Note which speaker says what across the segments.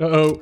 Speaker 1: Uh-oh.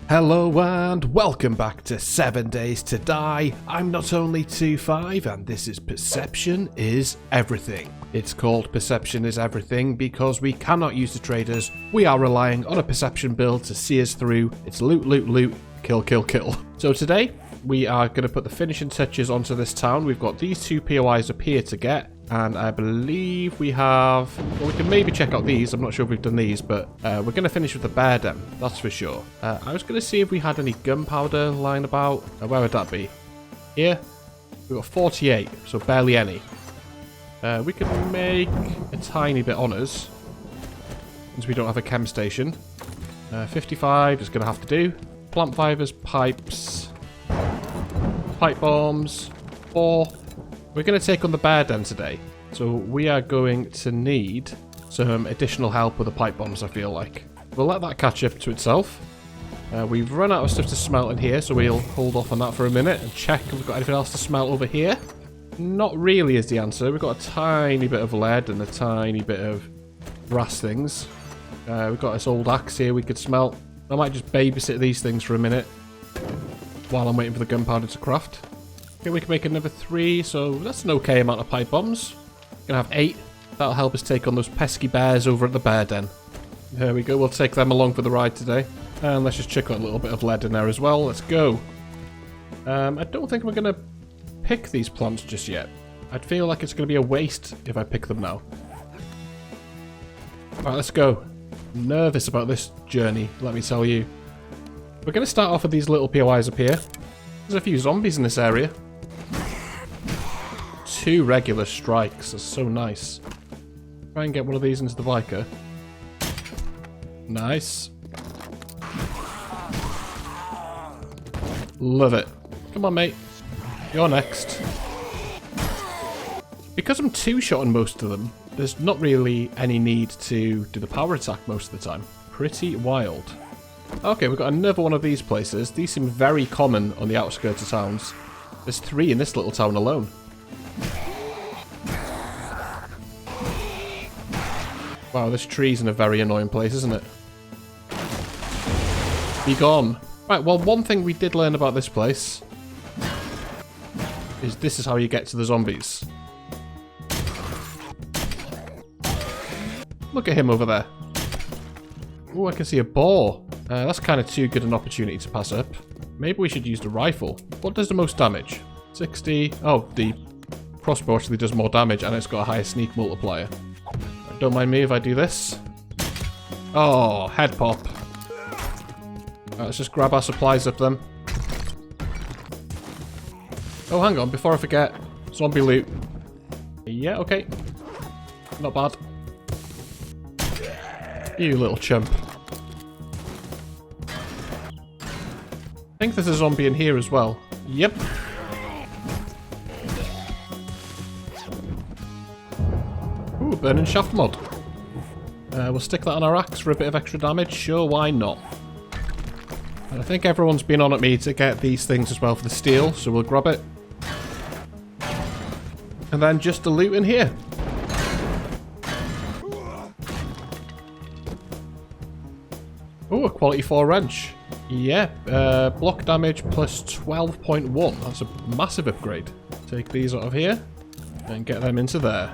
Speaker 1: Hello and welcome back to 7 Days to Die. I'm not only 2-5 and this is Perception is Everything. It's called Perception is Everything because we cannot use the traders. We are relying on a perception build to see us through. It's loot, loot, loot, kill, kill, kill. So today we are going to put the finishing touches onto this town. We've got these two POIs up here to get. And I believe we have... Well, we can maybe check out these. I'm not sure if we've done these, but we're going to finish with the bear den. That's for sure. I was going to see if we had any gunpowder lying about. Where would that be? Here? We've got 48, so barely any. We could make a tiny bit on us, since we don't have a chem station. 55 is going to have to do. Plant fibers, pipes, pipe bombs, 4. We're going to take on the bear den today, so we are going to need some additional help with the pipe bombs, I feel like. We'll let that catch up to itself. We've run out of stuff to smelt in here, so we'll hold off on that for a minute and check if we've got anything else to smelt over here. Not really is the answer. We've got a tiny bit of lead and a tiny bit of brass things. We've got this old axe here we could smelt. I might just babysit these things for a minute while I'm waiting for the gunpowder to craft. Okay, we can make another 3, so that's an okay amount of pipe bombs. We're gonna have 8. That'll help us take on those pesky bears over at the bear den. There we go, we'll take them along for the ride today. And let's just chuck a little bit of lead in there as well. Let's go. I don't think we're gonna pick these plants just yet. I'd feel like it's gonna be a waste if I pick them now. Alright, let's go. I'm nervous about this journey, let me tell you. We're gonna start off with these little POIs up here. There's a few zombies in this area. 2 regular strikes. That's so nice. Try and get one of these into the Viker. Nice. Love it. Come on, mate. You're next. Because I'm 2-shotting most of them, there's not really any need to do the power attack most of the time. Pretty wild. Okay, we've got another one of these places. These seem very common on the outskirts of towns. There's 3 in this little town alone. Wow, this tree's in a very annoying place, isn't it? Be gone. Right, well, one thing we did learn about this place is this is how you get to the zombies. Look at him over there. Oh, I can see a boar. That's kind of too good an opportunity to pass up. Maybe we should use the rifle. What does the most damage? 60. Oh, the crossbow actually does more damage and it's got a higher sneak multiplier. Don't mind me if I do this. Oh, head pop. Let's just grab our supplies up then. Oh, hang on, before I forget. Zombie loot. Yeah, okay. Not bad. You little chump. I think there's a zombie in here as well. Yep. Ooh, burning shaft mod. We'll stick that on our axe for a bit of extra damage. Sure, why not? And I think everyone's been on at me to get these things as well for the steel, so we'll grab it. And then just the loot in here. Ooh, a quality 4 wrench. Yeah, block damage plus 12.1. That's a massive upgrade. Take these out of here and get them into there.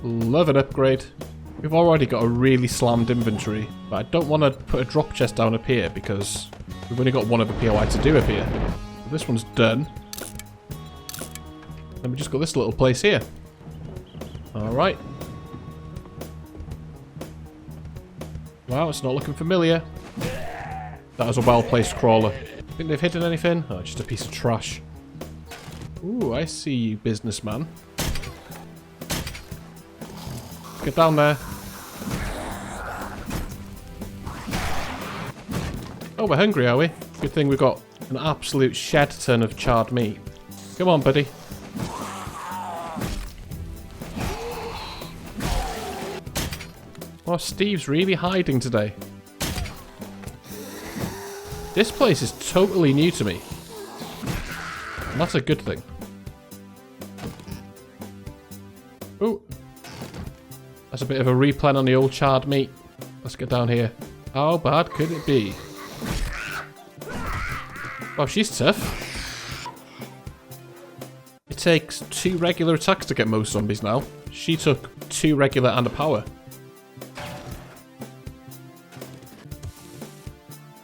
Speaker 1: Love an upgrade. We've already got a really slammed inventory, but I don't want to put a drop chest down up here because we've only got one other POI to do up here. So this one's done. Then we just got this little place here. Alright. Wow, it's not looking familiar. That was a well-placed crawler. Think they've hidden anything? Oh, just a piece of trash. Ooh, I see you, businessman. Get down there. Oh, we're hungry, are we? Good thing we've got an absolute shed ton of charred meat. Come on, buddy. Oh, Steve's really hiding today. This place is totally new to me. And that's a good thing. Ooh. That's a bit of a replan on the old charred meat. Let's get down here. How bad could it be? Wow, she's tough. It takes 2 regular attacks to get most zombies now. She took 2 regular and a power.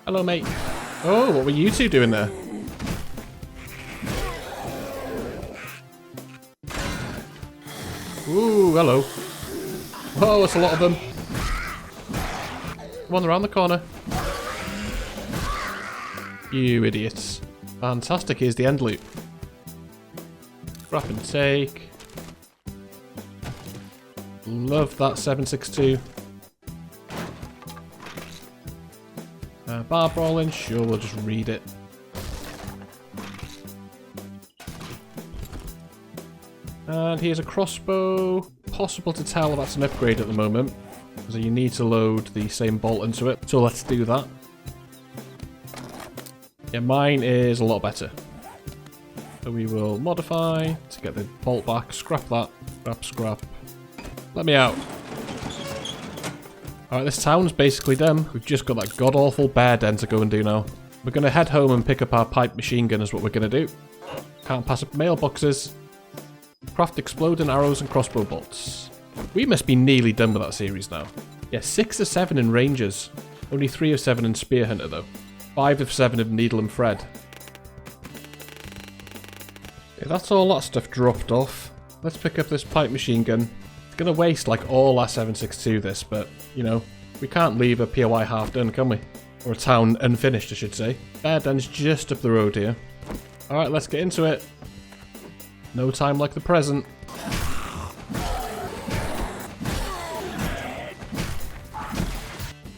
Speaker 1: Hello, mate. Oh, what were you two doing there? Ooh, hello. Oh, that's a lot of them. Come on, around the corner. You idiots. Fantastic, here's the end loop. Grab and take. Love that 762. Bar brawling, sure, we'll just read it. And here's a crossbow. Possible to tell that's an upgrade at the moment, so you need to load the same bolt into it. So let's do that. Yeah, mine is a lot better. So we will modify to get the bolt back. Scrap that. Scrap, scrap. Let me out. Alright, this town's basically done. We've just got that god-awful bear den to go and do now. We're going to head home and pick up our pipe machine gun is what we're going to do. Can't pass up mailboxes. Craft exploding arrows and crossbow bolts. We must be nearly done with that series now. Yeah, 6 of 7 in rangers. Only 3 of 7 in spear hunter though. 5 of 7 in needle and thread. Okay, that's all that stuff dropped off. Let's pick up this pipe machine gun. It's going to waste like all our 762 this, but, you know, we can't leave a POI half done, can we? Or a town unfinished, I should say. Bear den's just up the road here. Alright, let's get into it. No time like the present.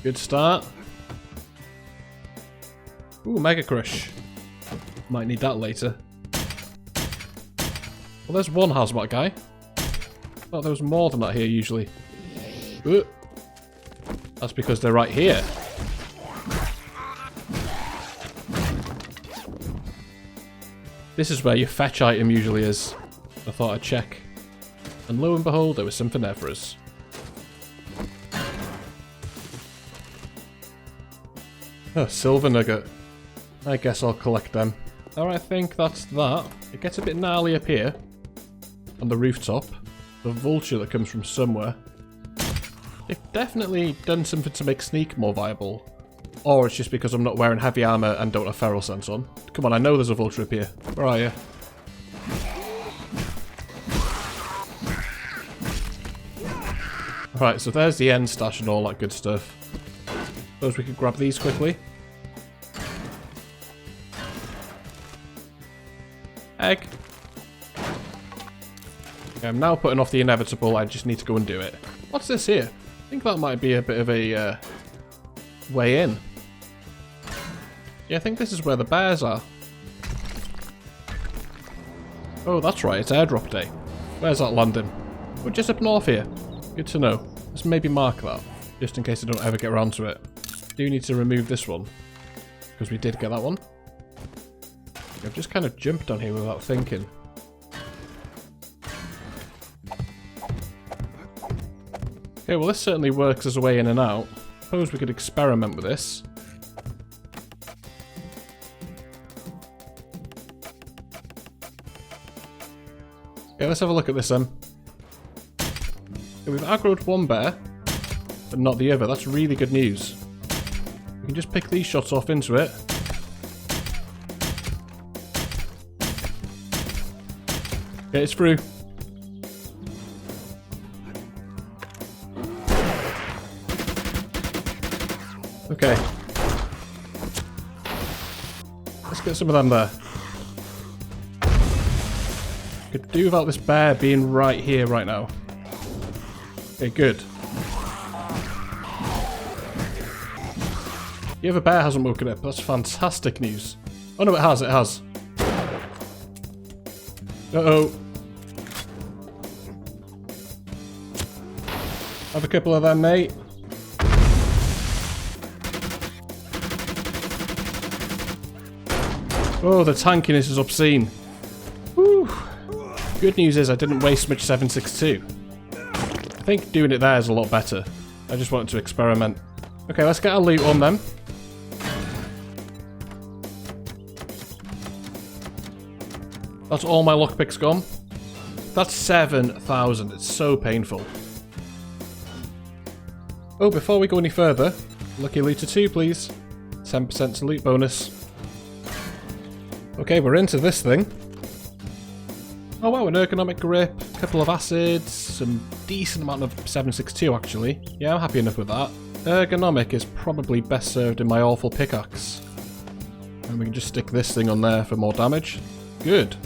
Speaker 1: Good start. Ooh, Mega Crush. Might need that later. Well, there's one hazmat guy. Oh, there was more than that here usually. Ooh. That's because they're right here. This is where your fetch item usually is. I thought I'd check. And lo and behold, there was something there for us. Oh, silver nugget. I guess I'll collect them. Alright, I think that's that. It gets a bit gnarly up here. On the rooftop. The vulture that comes from somewhere. They've definitely done something to make sneak more viable. Or it's just because I'm not wearing heavy armor and don't have feral sense on. Come on, I know there's a vulture up here. Where are you? Alright, so there's the end stash and all that good stuff. Suppose we could grab these quickly. Egg. Okay, I'm now putting off the inevitable, I just need to go and do it. What's this here? I think that might be a bit of a way in. Yeah, I think this is where the bears are. Oh, that's right, it's airdrop day. Where's that landing? We're just up north here. Good to know. Let's maybe mark that, just in case I don't ever get around to it. Do need to remove this one, because we did get that one. I've just kind of jumped on here without thinking. Okay, well this certainly works as a way in and out. Suppose we could experiment with this. Okay, let's have a look at this then. Okay, we've aggroed one bear, but not the other. That's really good news. We can just pick these shots off into it. Okay, it's through. Okay. Let's get some of them there. Could do without this bear being right here right now. Okay, good. The other bear hasn't woken up. That's fantastic news. Oh no, it has, it has. Uh-oh. Have a couple of them, mate. Oh, the tankiness is obscene. Whew. Good news is I didn't waste much 762. think doing it there is a lot better. I just wanted to experiment. Okay, let's get our loot on them. That's all my lockpicks gone. That's 7,000. It's so painful. Oh, before we go any further, lucky looter 2, please. 10% to loot bonus. Okay, we're into this thing. Oh wow, an ergonomic grip, a couple of acids, some decent amount of 762 actually. Yeah, I'm happy enough with that. Ergonomic is probably best served in my awful pickaxe. And we can just stick this thing on there for more damage. Good.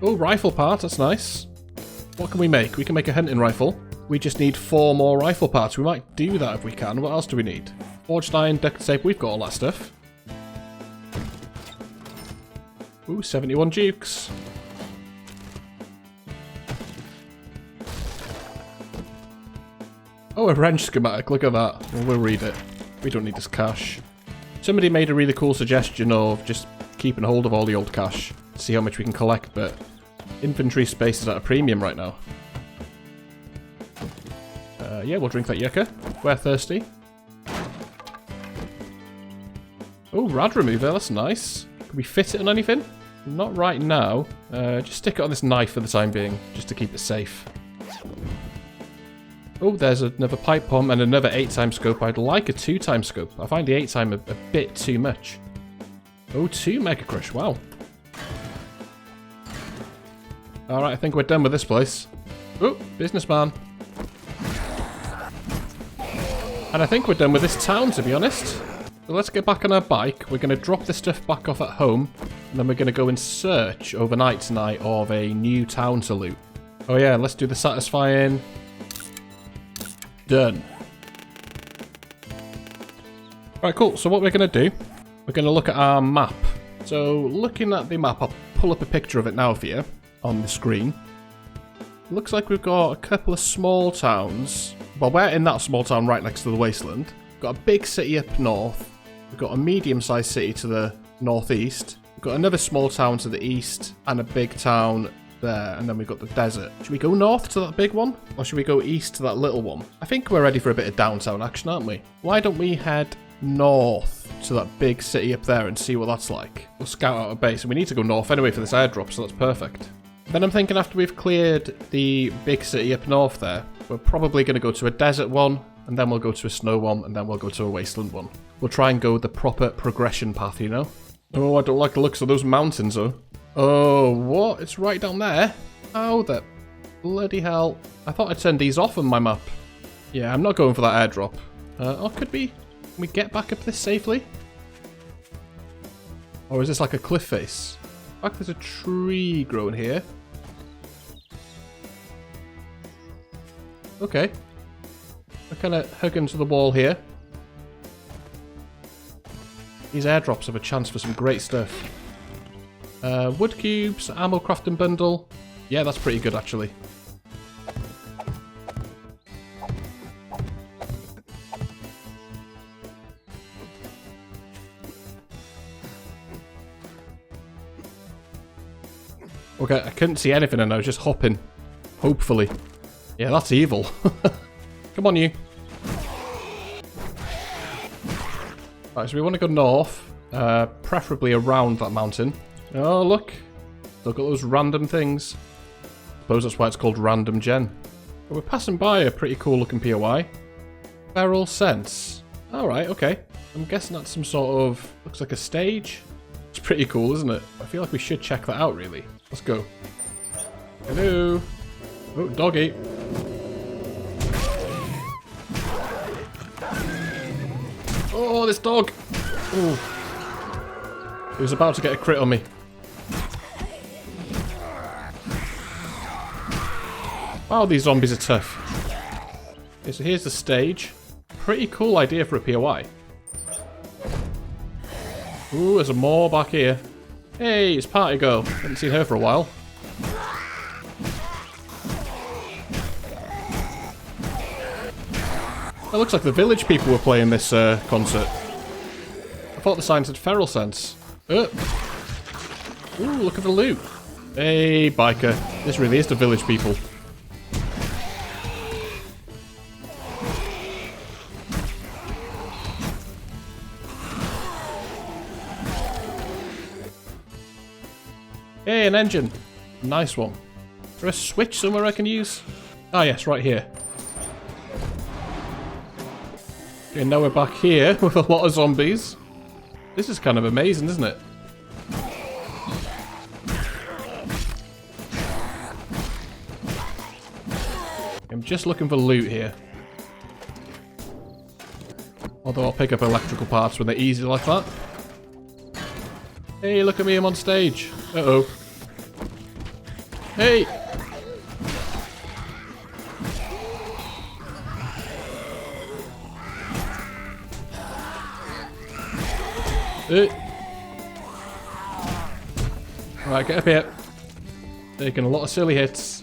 Speaker 1: Oh, rifle part, that's nice. What can we make? We can make a hunting rifle. We just need 4 more rifle parts. We might do that if we can. What else do we need? Forged iron, duct tape, we've got all that stuff. Ooh, 71 dukes. Oh, a wrench schematic, look at that. Well, we'll read it. We don't need this cash. Somebody made a really cool suggestion of just keeping hold of all the old cash. See how much we can collect, but inventory space is at a premium right now. Yeah, we'll drink that yucca. We're thirsty. Oh, rad remover, that's nice. Can we fit it on anything? Not right now. Just stick it on this knife for the time being, just to keep it safe. Oh, there's another pipe bomb and another 8x scope. I'd like a 2x scope. I find the 8x a bit too much. Oh, 2 Mega Crush, wow. Alright, I think we're done with this place. Oh, businessman. And I think we're done with this town, to be honest. So let's get back on our bike. We're going to drop this stuff back off at home. And then we're going to go in search overnight tonight of a new town to loot. Oh yeah, let's do the satisfying. Done. Right, cool. So what we're going to do, we're going to look at our map. So looking at the map, I'll pull up a picture of it now for you on the screen. Looks like we've got a couple of small towns. Well, we're in that small town right next to the wasteland. We've got a big city up north. We've got a medium-sized city to the northeast. We've got another small town to the east and a big town there. And then we've got the desert. Should we go north to that big one? Or should we go east to that little one? I think we're ready for a bit of downtown action, aren't we? Why don't we head north to that big city up there and see what that's like? We'll scout out a base. And we need to go north anyway for this airdrop, so that's perfect. Then I'm thinking after we've cleared the big city up north there, we're probably going to go to a desert one, and then we'll go to a snow one, and then we'll go to a wasteland one. We'll try and go the proper progression path, you know? Oh, I don't like the looks of those mountains, though. Oh, what? It's right down there? How the bloody hell? I thought I'd turned these off on my map. Yeah, I'm not going for that airdrop. Oh, could we? Can we get back up this safely? Or is this like a cliff face? In fact, there's a tree growing here. Okay. We're kind of hugging to the wall here. These airdrops have a chance for some great stuff. Wood cubes, ammo crafting bundle. Yeah, that's pretty good actually. Okay, I couldn't see anything and I was just hopping. Hopefully. Yeah, that's evil. Come on, you. Right, so we want to go north. Preferably around that mountain. Oh, look. Look at those random things. Suppose that's why it's called Random Gen. But we're passing by a pretty cool looking POI. Feral Sense. Alright, okay. I'm guessing that's some sort of... looks like a stage. It's pretty cool, isn't it? I feel like we should check that out, really. Let's go. Hello. Oh, doggy. Oh, this dog. Oh. He was about to get a crit on me. Wow, these zombies are tough. Okay, so here's the stage. Pretty cool idea for a POI. Ooh, there's more back here. Hey, it's Party Girl. Haven't seen her for a while. It looks like the village people were playing this concert. I thought the sign said Feral Sense. Ooh, look at the loot. Hey, biker. This really is the village people. Hey, an engine. Nice one. Is there a switch somewhere I can use? Ah, yes, right here. Okay, now we're back here with a lot of zombies. This is kind of amazing, isn't it? I'm just looking for loot here. Although I'll pick up electrical parts when they're easy like that. Hey, look at me, I'm on stage. Uh-oh. Hey! Right, get up here. Taking a lot of silly hits.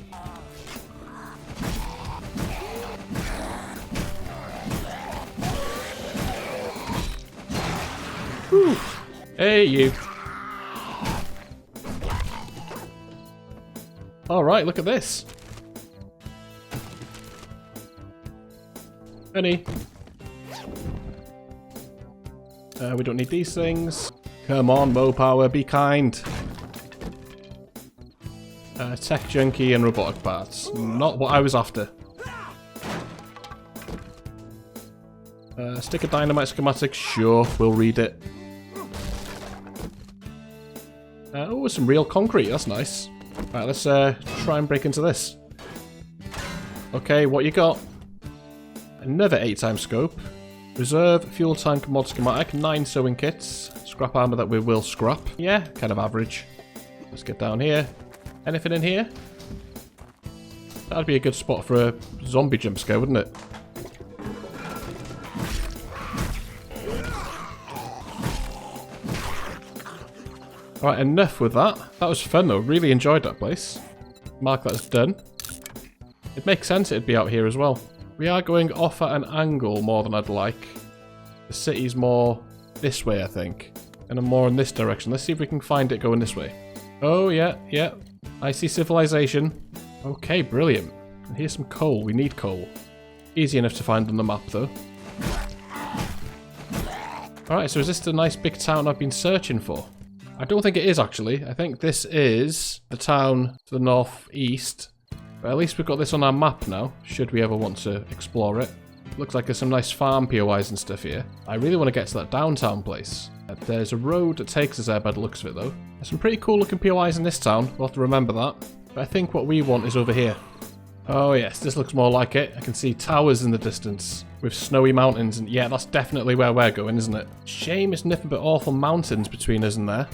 Speaker 1: Whew. Hey, you. Alright, look at this. Honey. We don't need these things. Come on, Mo Power, be kind. Tech junkie and robotic parts. Not what I was after. Stick of dynamite schematic, sure, we'll read it. Oh, some real concrete, that's nice. Right, let's try and break into this. Okay, what you got? Another 8x scope. Reserve, fuel tank, mod schematic, 9 sewing kits. Scrap armor that we will scrap. Yeah, kind of average. Let's get down here. Anything in here? That'd be a good spot for a zombie jump scare, wouldn't it? Alright, enough with that. That was fun though, really enjoyed that place. Mark that as done. It makes sense it'd be out here as well. We are going off at an angle more than I'd like. The city's more this way, I think. And I'm more in this direction. Let's see if we can find it going this way. Oh, yeah, yeah. I see civilization. Okay, brilliant. And here's some coal. We need coal. Easy enough to find on the map, though. Alright, so is this the nice big town I've been searching for? I don't think it is, actually. I think this is the town to the northeast. But at least we've got this on our map now, should we ever want to explore it. Looks like there's some nice farm POIs and stuff here. I really want to get to that downtown place. There's a road that takes us there by the looks of it, though. There's some pretty cool looking POIs in this town, we'll have to remember that. But I think what we want is over here. Oh yes, this looks more like it. I can see towers in the distance with snowy mountains, and yeah, that's definitely where we're going, isn't it? Shame it's nothing but awful mountains between us and there.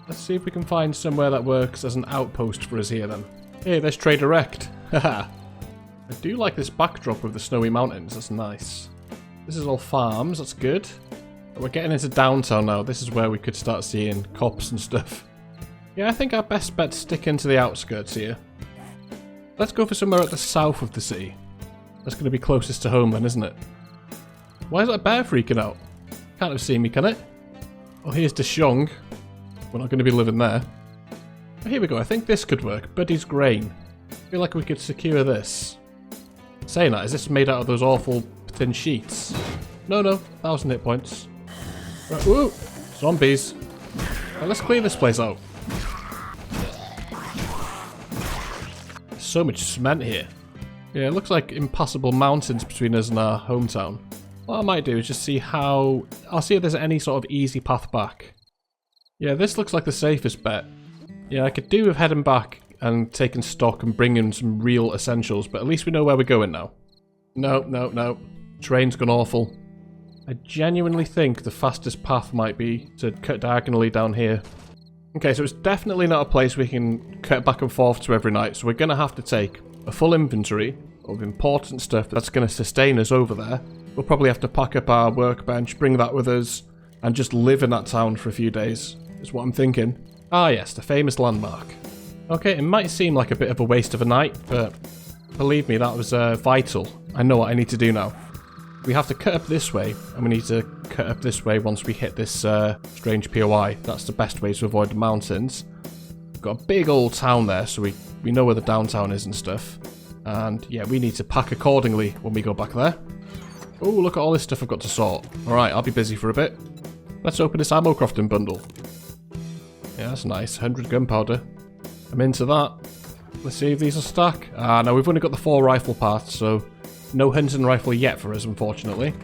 Speaker 1: Let's see if we can find somewhere that works as an outpost for us here then. Hey, there's Trade Direct. Haha. I do like this backdrop with the snowy mountains, that's nice. This is all farms, that's good. But we're getting into downtown now, this is where we could start seeing cops and stuff. Yeah, I think our best bet's sticking to the outskirts here. Let's go for somewhere at the south of the city. That's going to be closest to home then, isn't it? Why is that bear freaking out? Can't have seen me, can it? Oh, here's Deshong. We're not going to be living there. But here we go, I think this could work. Buddy's Grain. I feel like we could secure this. Saying that, is this made out of those awful thin sheets? No, 1,000 hit points. Right, woo! Zombies. Right, let's clear this place out. There's so much cement here. Yeah, it looks like impassable mountains between us and our hometown. What I might do is just see how... I'll see if there's any sort of easy path back. Yeah, this looks like the safest bet. Yeah, I could do with heading back and taking stock and bringing some real essentials, but at least we know where we're going now. No. Train's gone awful. I genuinely think the fastest path might be to cut diagonally down here. Okay, so it's definitely not a place we can cut back and forth to every night, so we're going to have to take a full inventory of important stuff that's going to sustain us over there. We'll probably have to pack up our workbench, bring that with us, and just live in that town for a few days, is what I'm thinking. Ah yes, the famous landmark. Okay, it might seem like a bit of a waste of a night, but believe me, that was vital. I know what I need to do now. We have to cut up this way, and we need to cut up this way once we hit this strange POI. That's the best way to avoid the mountains. We've got a big old town there, so we we know where the downtown is and stuff. And yeah, we need to pack accordingly when we go back there. Oh, look at all this stuff I've got to sort. Alright, I'll be busy for a bit. Let's open this ammo crafting bundle. Yeah, that's nice. 100 gunpowder. I'm into that. Let's see if these will stack. No, we've only got the 4 rifle parts, so no hunting rifle yet for us, unfortunately.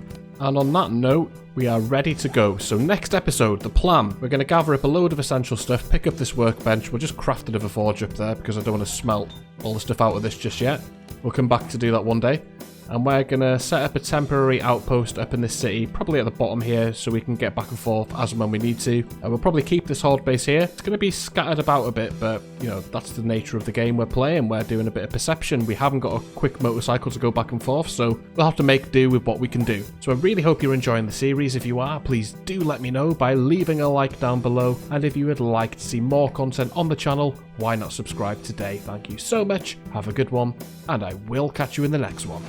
Speaker 1: And on that note, we are ready to go. So next episode, the plan. We're going to gather up a load of essential stuff, pick up this workbench. We'll just craft another forge up there because I don't want to smelt all the stuff out of this just yet. We'll come back to do that one day. And we're going to set up a temporary outpost up in this city, probably at the bottom here, so we can get back and forth as and when we need to. And we'll probably keep this horde base here. It's going to be scattered about a bit, but, you know, that's the nature of the game we're playing. We're doing a bit of perception. We haven't got a quick motorcycle to go back and forth, so we'll have to make do with what we can do. So I really hope you're enjoying the series. If you are, please do let me know by leaving a like down below. And if you would like to see more content on the channel, why not subscribe today? Thank you so much. Have a good one, and I will catch you in the next one.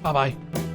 Speaker 1: Bye-bye.